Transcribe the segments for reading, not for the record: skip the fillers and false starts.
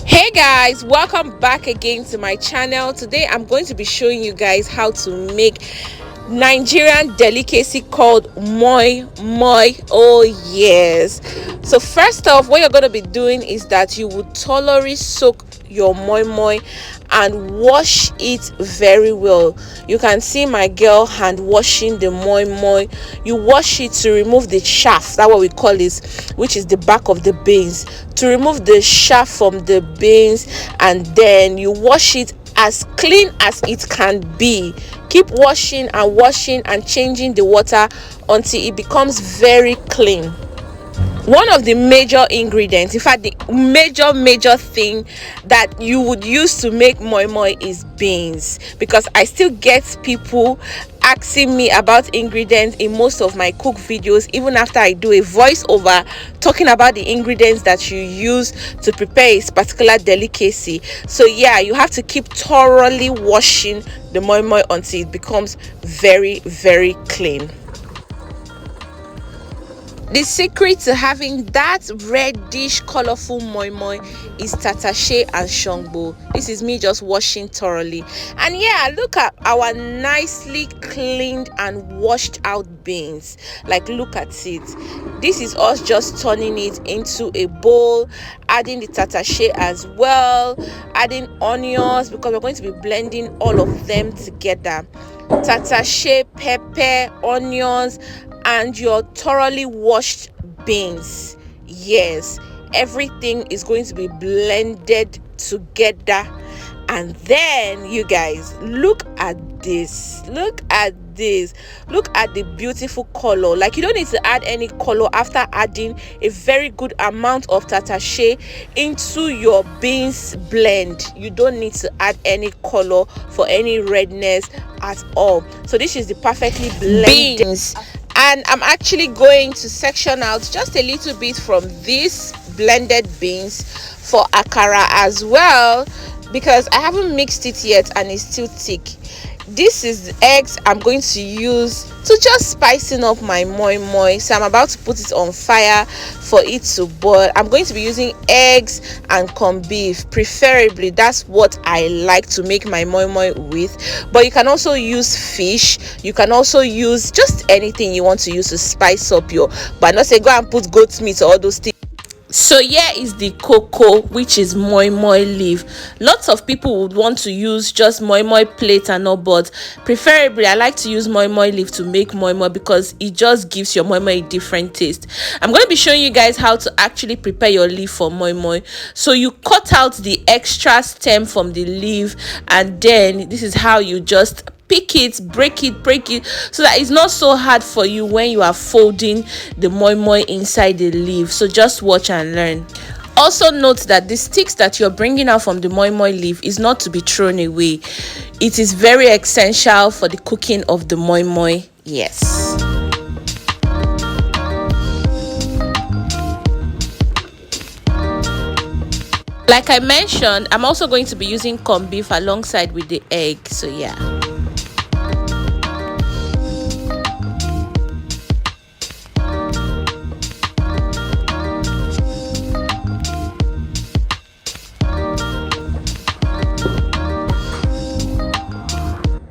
Hey guys, welcome back again to my channel. Today I'm going to be showing you guys how to make Nigerian delicacy called Moi Moi. Oh yes. So first off, what you're going to be doing is that you would thoroughly soak your moi moi and wash it very well. You can see my girl hand washing the moi moi. You wash it to remove the chaff, that's what we call it, which is the back of the beans, to remove the chaff from the beans, and then you wash it as clean as it can be. Keep washing and changing the water until it becomes very clean. One of the major ingredients, in fact the major thing that you would use to make moi moi is beans, because I still get people asking me about ingredients in most of my cook videos, even after I do a voiceover talking about the ingredients that you use to prepare a particular delicacy. So yeah, you have to keep thoroughly washing the moi moi until it becomes very clean. The secret to having that reddish colorful moi moi is tatashe and shongbo. This is me just washing thoroughly. And yeah, look at our nicely cleaned and washed out beans. Like, look at it. This is us just turning it into a bowl, adding the tatashe as well, adding onions, because we're going to be blending all of them together. Tatashe, pepper, onions, and your thoroughly washed beans. Yes, everything is going to be blended together. And then you guys, look at this, look at the beautiful color. Like, you don't need to add any color after adding a very good amount of tatashe into your beans blend. You don't need to add any color for any redness at all. So this is the perfectly blended beans. And I'm actually going to section out just a little bit from these blended beans for akara as well, because I haven't mixed it yet and it's still thick. This is the eggs I'm going to use to just spicing up my moi moi. So I'm about to put it on fire for it to boil. I'm going to be using eggs and corned beef, preferably. That's what I like to make my moi moi with, but you can also use fish. You can also use just anything you want to use to spice up your, but not say go and put goat meat or all those things. So here is the cocoa, which is moi moi leaf. Lots of people would want to use just moi moi plate and all, but preferably I like to use moi moi leaf to make moi moi because it just gives your moi moi a different taste. I'm going to be showing you guys how to actually prepare your leaf for moi moi. So you cut out the extra stem from the leaf, and then this is how you just pick it, break it, so that it's not so hard for you when you are folding the moi moi inside the leaf. So just watch and learn. Also note that the sticks that you're bringing out from the moi moi leaf is not to be thrown away. It is very essential for the cooking of the moi moi. Yes. Like I mentioned, I'm also going to be using corned beef alongside with the egg. So yeah.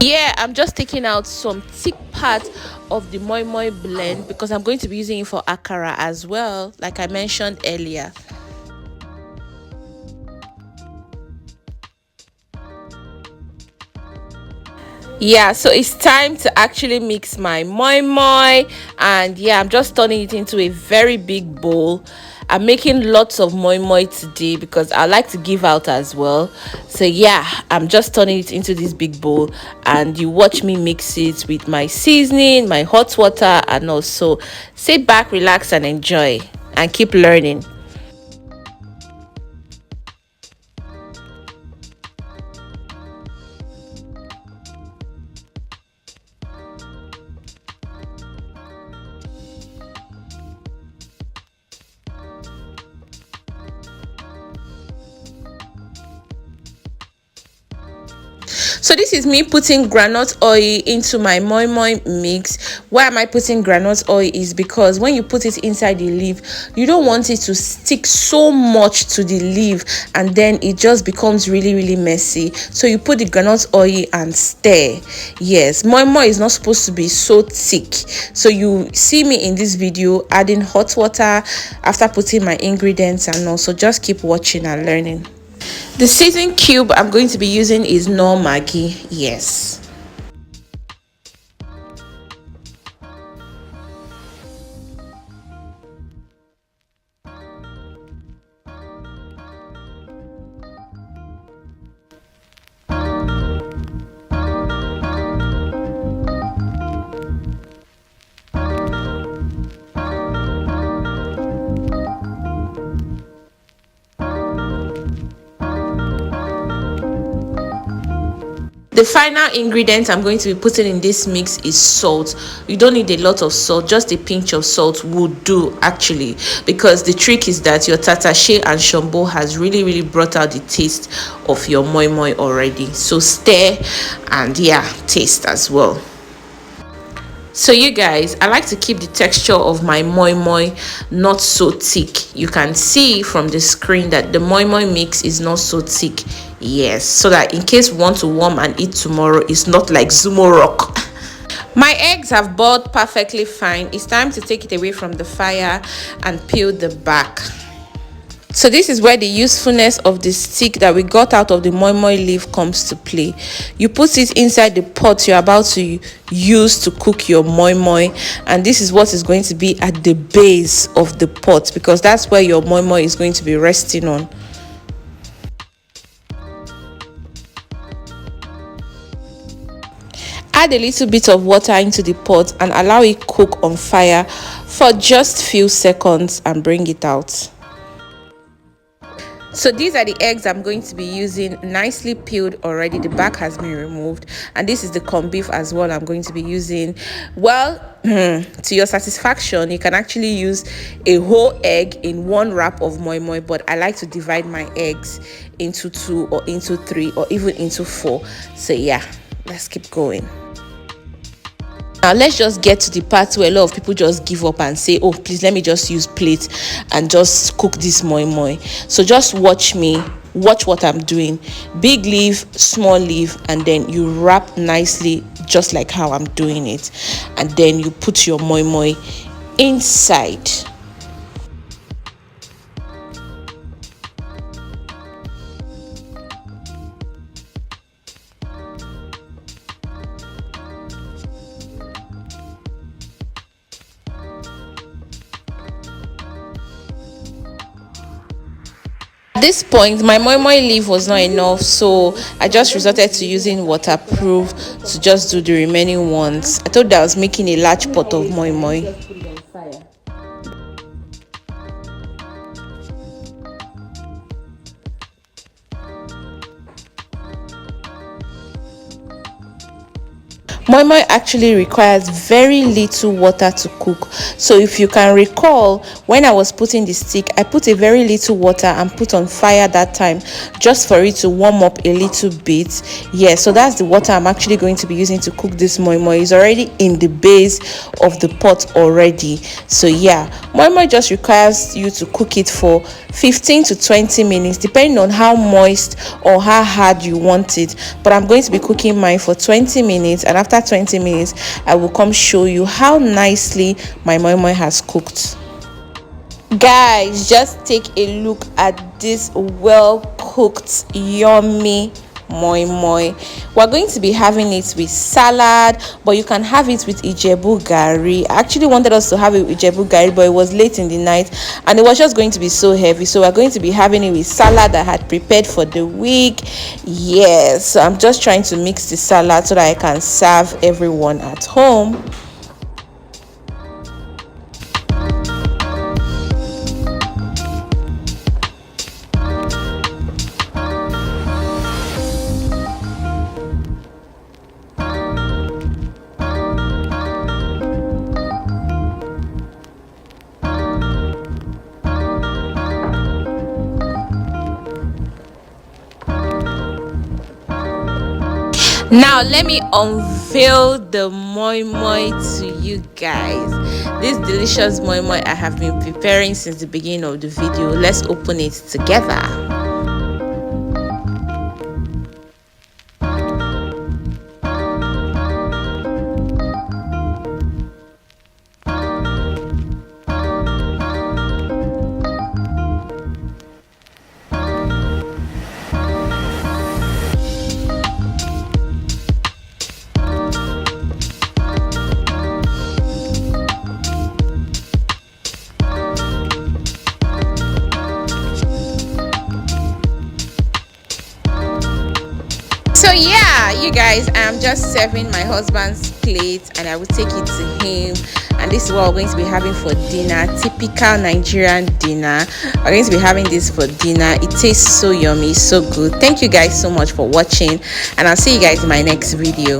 Yeah, I'm just taking out some thick part of the moi moi blend because I'm going to be using it for akara as well, like I mentioned earlier. Yeah, so it's time to actually mix my moi moi, and yeah, I'm just turning it into a very big bowl. I'm making lots of moi moi today because I like to give out as well. So yeah, I'm just turning it into this big bowl, and you watch me mix it with my seasoning, my hot water, and also sit back, relax, and enjoy, and keep learning. So this is me putting granite oil into my moi moi mix. Why am I putting granite oil? Is because when you put it inside the leaf, you don't want it to stick so much to the leaf, and then it just becomes really messy. So you put the granite oil and stir. Yes, moi moi is not supposed to be so thick. So you see me in this video adding hot water after putting my ingredients, and also just keep watching and learning. The season cube I'm going to be using is no Maggi. Yes. The final ingredient I'm going to be putting in this mix is salt. You don't need a lot of salt, just a pinch of salt would do actually, because the trick is that your tatashe and shombo has really brought out the taste of your moi moi already. So stir and yeah, taste as well. So you guys, I like to keep the texture of my moi moi not so thick. You can see from the screen that the moi moi mix is not so thick. Yes, so that in case we want to warm and eat tomorrow, it's not like Zumo rock. My eggs have boiled perfectly fine. It's time to take it away from the fire and peel the back. So this is where the usefulness of the stick that we got out of the moi moi leaf comes to play. You put it inside the pot you're about to use to cook your moi moi, and this is what is going to be at the base of the pot, because that's where your moi moi is going to be resting on. Add a little bit of water into the pot and allow it cook on fire for just few seconds and bring it out. So these are the eggs I'm going to be using, nicely peeled already. The back has been removed, and this is the corned beef as well I'm going to be using. Well, to your satisfaction, you can actually use a whole egg in one wrap of moi moi, but I like to divide my eggs into 2 or into 3 or even into 4. So yeah, let's keep going. Now let's just get to the part where a lot of people just give up and say, oh please, let me just use plate and just cook this moi moi. So just watch me, watch what I'm doing. Big leaf, small leaf, and then you wrap nicely just like how I'm doing it, and then you put your moi moi inside. At this point, my moi moi leaf was not enough, so I just resorted to using waterproof to just do the remaining ones. I thought that I was making a large pot of moi moi. Moi moi actually requires very little water to cook. So if you can recall, when I was putting the stick, I put a very little water and put on fire that time just for it to warm up a little bit. Yeah, so that's the water I'm actually going to be using to cook this moi moi. It's already in the base of the pot already. So yeah, moi moi just requires you to cook it for 15 to 20 minutes depending on how moist or how hard you want it. But I'm going to be cooking mine for 20 minutes, and after 20 minutes I will come show you how nicely my moi moi has cooked. Guys, just take a look at this well cooked, yummy moi moi. We're going to be having it with salad, but you can have it with ijebu gari. I actually wanted us to have it with ijebu gari, but it was late in the night and it was just going to be so heavy, so we're going to be having it with salad I had prepared for the week. Yes, so I'm just trying to mix the salad so that I can serve everyone at home. Now let me unveil the moi moi to you guys. This delicious moi moi I have been preparing since the beginning of the video. Let's open it together. So yeah, you guys, I'm just serving my husband's plate and I will take it to him, and this is what we're going to be having for dinner. Typical Nigerian dinner. We're going to be having this for dinner. It tastes so yummy, so good. Thank you guys so much for watching, and I'll see you guys in my next video.